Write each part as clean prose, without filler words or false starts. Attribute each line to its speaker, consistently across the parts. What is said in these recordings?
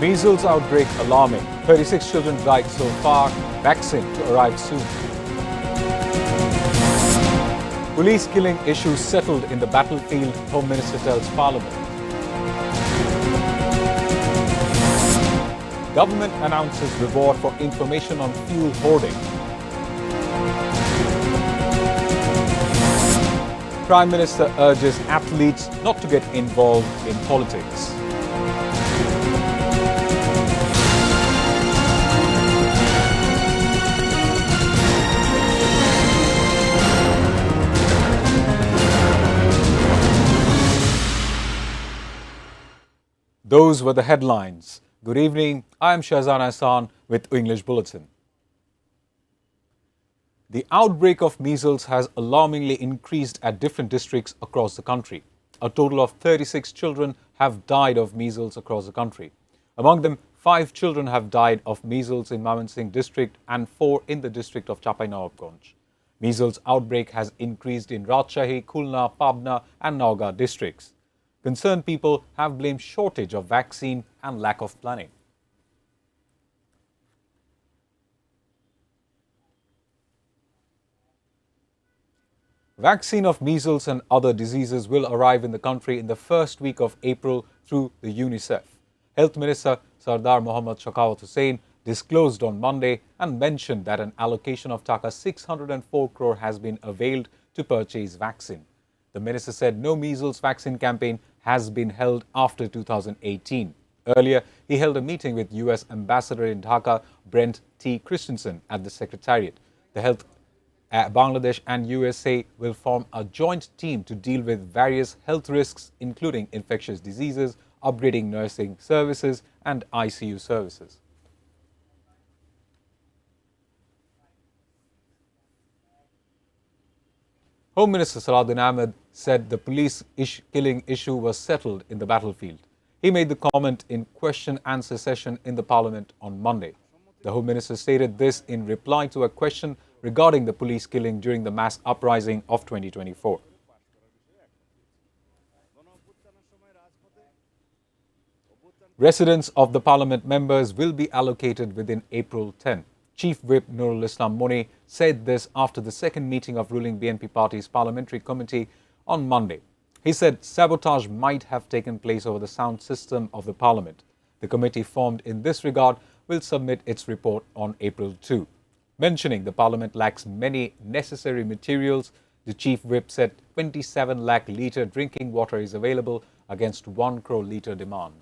Speaker 1: Measles outbreak alarming. 36 children died so far. Vaccine to arrive soon. Police killing issue settled in the battlefield, Home Minister tells Parliament. Government announces reward for information on fuel hoarding. Prime Minister urges athletes not to get involved in politics. Those were the headlines. Good evening, I am Shahzan Ahsan with English Bulletin. The outbreak of measles has alarmingly increased at different districts across the country. A total of 36 children have died of measles across the country. Among them, 5 children have died of measles in Mymensingh district and 4 in the district of Chapainawabganj. Measles outbreak has increased in Rajshahi, Khulna, Pabna and Naugaon districts. Concerned people have blamed shortage of vaccine and lack of planning. Vaccine of measles and other diseases will arrive in the country in the first week of April through the UNICEF. Health Minister Sardar Mohammad Shakawat Hussain disclosed on Monday and mentioned that an allocation of Taka 604 crore has been availed to purchase vaccine. The minister said no measles vaccine campaign has been held after 2018. Earlier, he held a meeting with US Ambassador in Dhaka, Brent T. Christensen, at the Secretariat. The Health Bangladesh and USA will form a joint team to deal with various health risks, including infectious diseases, upgrading nursing services, and ICU services. Home Minister Salahuddin Ahmed said the police killing issue was settled in the battlefield. He made the comment in question-answer session in the Parliament on Monday. The Home Minister stated this in reply to a question regarding the police killing during the mass uprising of 2024. Residence of the Parliament members will be allocated within April 10. Chief Whip Nurul Islam Moni said this after the second meeting of ruling BNP Party's Parliamentary Committee on Monday. He said sabotage might have taken place over the sound system of the Parliament. The committee formed in this regard will submit its report on April 2. Mentioning the Parliament lacks many necessary materials, the Chief Whip said 27 lakh litre drinking water is available against 1 crore litre demand.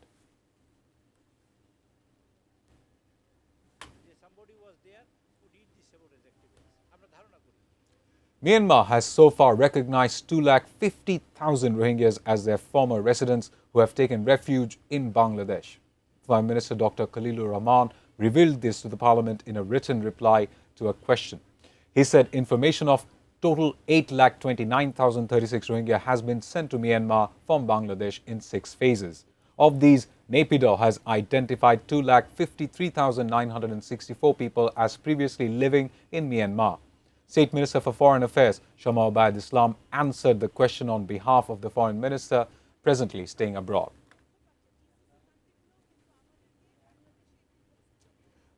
Speaker 1: Myanmar has so far recognized 250,000 Rohingyas as their former residents who have taken refuge in Bangladesh. Prime Minister Dr. Khalilur Rahman revealed this to the Parliament in a written reply to a question. He said information of total 8,29,036 Rohingya has been sent to Myanmar from Bangladesh in 6 phases. Of these, Naypyidaw has identified 2,53,964 people as previously living in Myanmar. State Minister for Foreign Affairs, Shama Obaid Islam, answered the question on behalf of the Foreign Minister, presently staying abroad.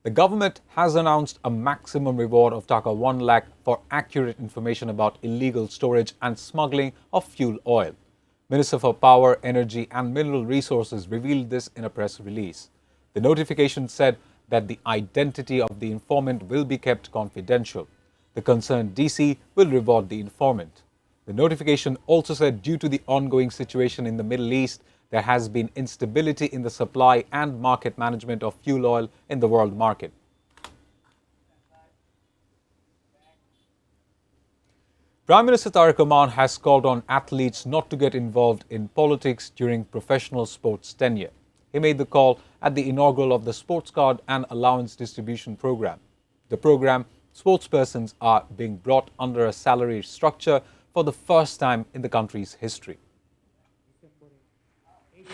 Speaker 1: The government has announced a maximum reward of Taka 1 lakh for accurate information about illegal storage and smuggling of fuel oil. Minister for Power, Energy and Mineral Resources revealed this in a press release. The notification said that the identity of the informant will be kept confidential. The concerned DC will reward the informant. The notification also said due to the ongoing situation in the Middle East, there has been instability in the supply and market management of fuel oil in the world market. Prime Minister Tariq Rahman has called on athletes not to get involved in politics during professional sports tenure. He made the call at the inaugural of the Sports Card and Allowance Distribution Program. The program, sportspersons are being brought under a salary structure for the first time in the country's history.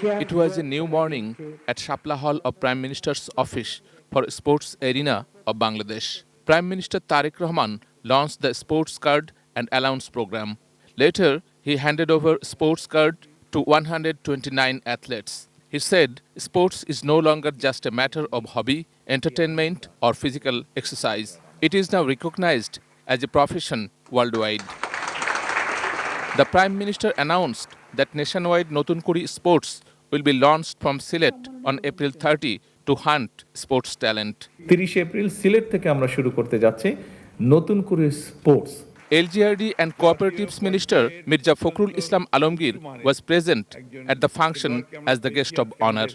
Speaker 2: It was a new morning at Shapla Hall of Prime Minister's Office for Sports Arena of Bangladesh. Prime Minister Tariq Rahman launched the Sports Card and Allowance program. Later, he handed over sports card to 129 athletes. He said sports is no longer just a matter of hobby, entertainment, or physical exercise. It is now recognized as a profession worldwide. The Prime Minister announced that nationwide Notunkuri Sports will be launched from Sylhet on April 30 to hunt sports talent.
Speaker 3: 30 April Sylhet থেকে আমরা শুরু করতে যাচ্ছি নতুন করে sports.
Speaker 2: LGRD and Cooperatives Minister Mirza Fakhrul Islam Alamgir was present at the function as the guest of honor.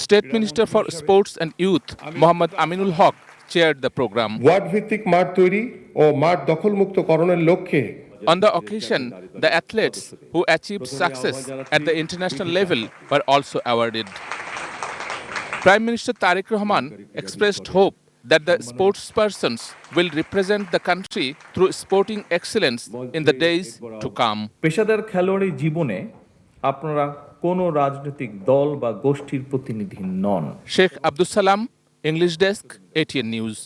Speaker 2: State Minister for Sports and Youth Mohammad Aminul Haq chaired the program.
Speaker 4: Ward ভিত্তিক মাঠ তৈরি ও মাঠ দখলমুক্তকরণের লক্ষ্যে
Speaker 2: On the occasion, the athletes who achieved success at the international level were also awarded. Prime Minister Tariq Rahman expressed hope that the sportspersons will represent the country through sporting excellence in the days to come.
Speaker 3: পেশাদার খেলোয়াড়ি জীবনে আপনারা কোনো রাজনৈতিক দল বা গোষ্ঠীর প্রতিনিধি নন।
Speaker 2: Sheikh Abdus Salam, English Desk, ATN News.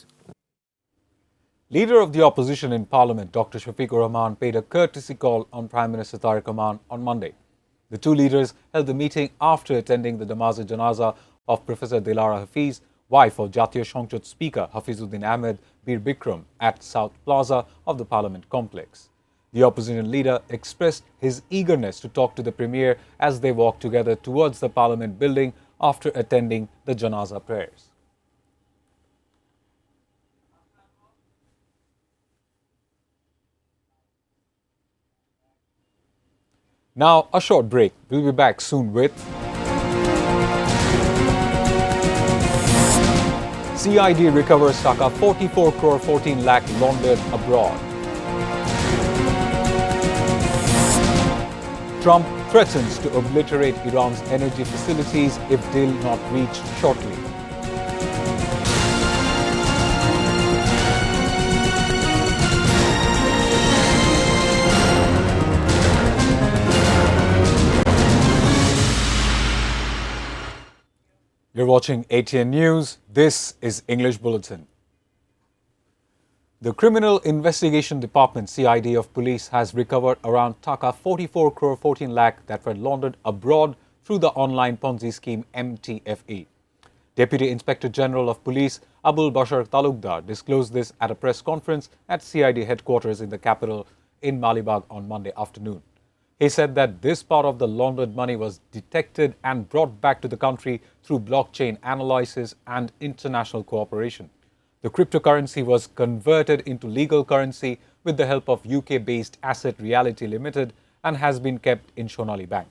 Speaker 1: Leader of the opposition in Parliament, Dr. Shafiqur Rahman, paid a courtesy call on Prime Minister Tariq Rahman on Monday. The two leaders held the meeting after attending the Namaz-e-Janaza of Professor Dilara Hafiz, wife of Jatiya Shongchod Speaker Hafizuddin Ahmed Bir Bikram, at South Plaza of the Parliament complex. The opposition leader expressed his eagerness to talk to the Premier as they walked together towards the Parliament building after attending the Janaza prayers. Now, a short break. We'll be back soon with CID recovers Taka 44 crore 14 lakh laundered abroad. Trump threatens to obliterate Iran's energy facilities if deal not reached shortly. You're watching ATN News. This is English Bulletin. The Criminal Investigation Department, CID of Police, has recovered around Taka 44 crore 14 lakh that were laundered abroad through the online Ponzi scheme MTFE. Deputy Inspector General of Police Abul Bashar Talukdar disclosed this at a press conference at CID headquarters in the capital in Malibag on Monday afternoon. He said that this part of the laundered money was detected and brought back to the country through blockchain analysis and international cooperation. The cryptocurrency was converted into legal currency with the help of UK-based Asset Reality Limited and has been kept in Shonali Bank.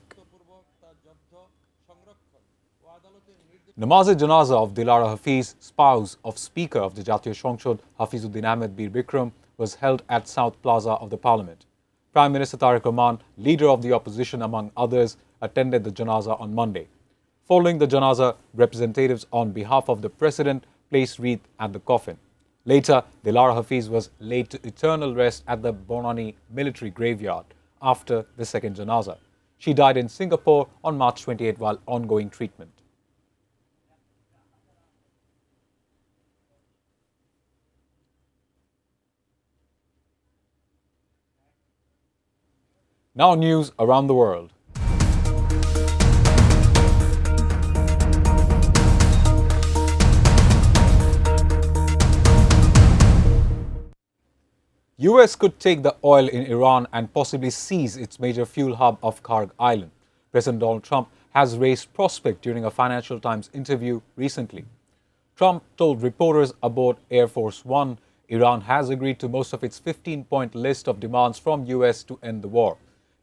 Speaker 1: Namaz-e-Janaza of Dilara Hafiz, spouse of Speaker of the Jatiya Shongchod Hafizuddin Ahmed Bir Bikram, was held at South Plaza of the Parliament. Prime Minister Tariq Rahman, leader of the opposition among others, attended the Janaza on Monday. Following the Janaza, representatives on behalf of the President placed wreath at the coffin. Later, Dilara Hafiz was laid to eternal rest at the Bonani military graveyard after the second Janaza. She died in Singapore on March 28 while ongoing treatment. Now news around the world. US could take the oil in Iran and possibly seize its major fuel hub of Karg Island. President Donald Trump has raised prospect during a Financial Times interview recently. Trump told reporters aboard Air Force One Iran has agreed to most of its 15-point list of demands from US to end the war.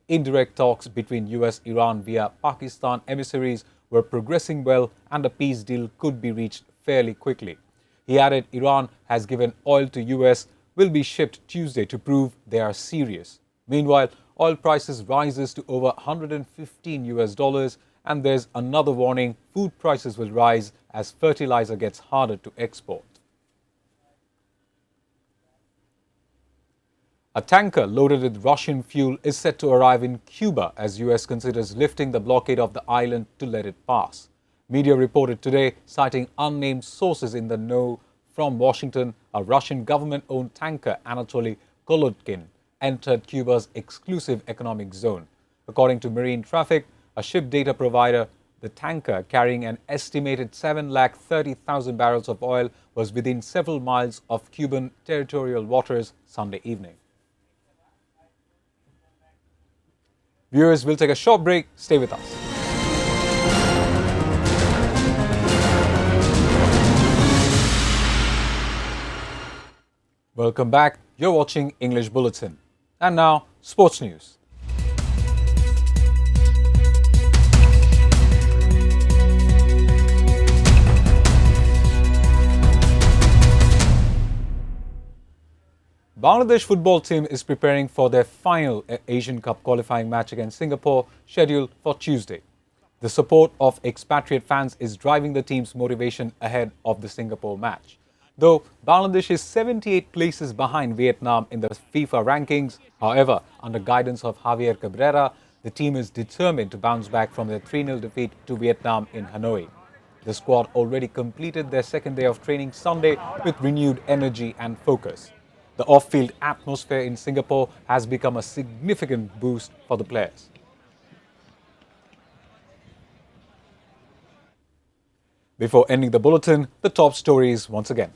Speaker 1: Indirect talks between US-Iran via Pakistan emissaries were progressing well and a peace deal could be reached fairly quickly. He added Iran has given oil to US will be shipped Tuesday to prove they are serious. Meanwhile, oil prices rises to over $115 and there's another warning: food prices will rise as fertilizer gets harder to export. A tanker loaded with Russian fuel is set to arrive in Cuba as US considers lifting the blockade of the island to let it pass. Media reported today, citing unnamed sources in the know from Washington, a Russian government-owned tanker, Anatoly Kolodkin, entered Cuba's exclusive economic zone. According to Marine Traffic, a ship data provider, The tanker carrying an estimated 730,000 barrels of oil was within several miles of Cuban territorial waters Sunday evening. Viewers, we'll take a short break. Stay with us. Welcome back. You're watching English Bulletin. And now, sports news. Bangladesh football team is preparing for their final Asian Cup qualifying match against Singapore, scheduled for Tuesday. The support of expatriate fans is driving the team's motivation ahead of the Singapore match. Though Bangladesh is 78 places behind Vietnam in the FIFA rankings, however, under guidance of Javier Cabrera, the team is determined to bounce back from their 3-0 defeat to Vietnam in Hanoi. The squad already completed their second day of training Sunday with renewed energy and focus. The off-field atmosphere in Singapore has become a significant boost for the players. Before ending the bulletin, the top stories once again.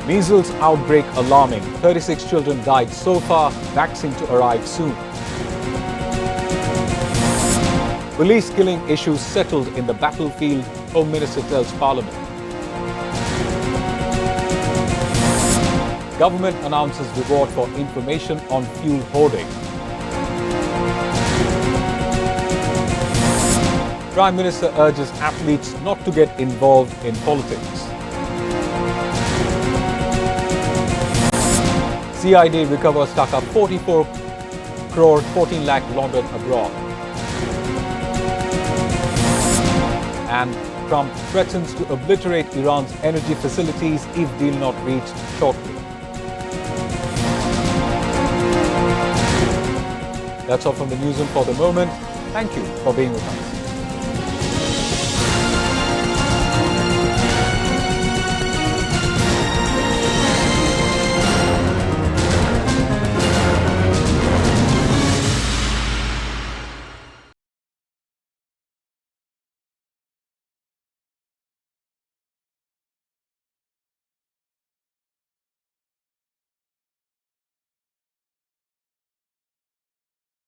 Speaker 1: Measles outbreak alarming. 36 children died so far. Vaccine to arrive soon. Police killing issues settled in the battlefield, Home Minister tells Parliament. Government announces reward for information on fuel hoarding. Prime Minister urges athletes not to get involved in politics. CID recovers Taka 44 crore 14 lakh laundered abroad. And Trump threatens to obliterate Iran's energy facilities if deal not reached shortly. That's all from the newsroom for the moment. Thank you for being with us.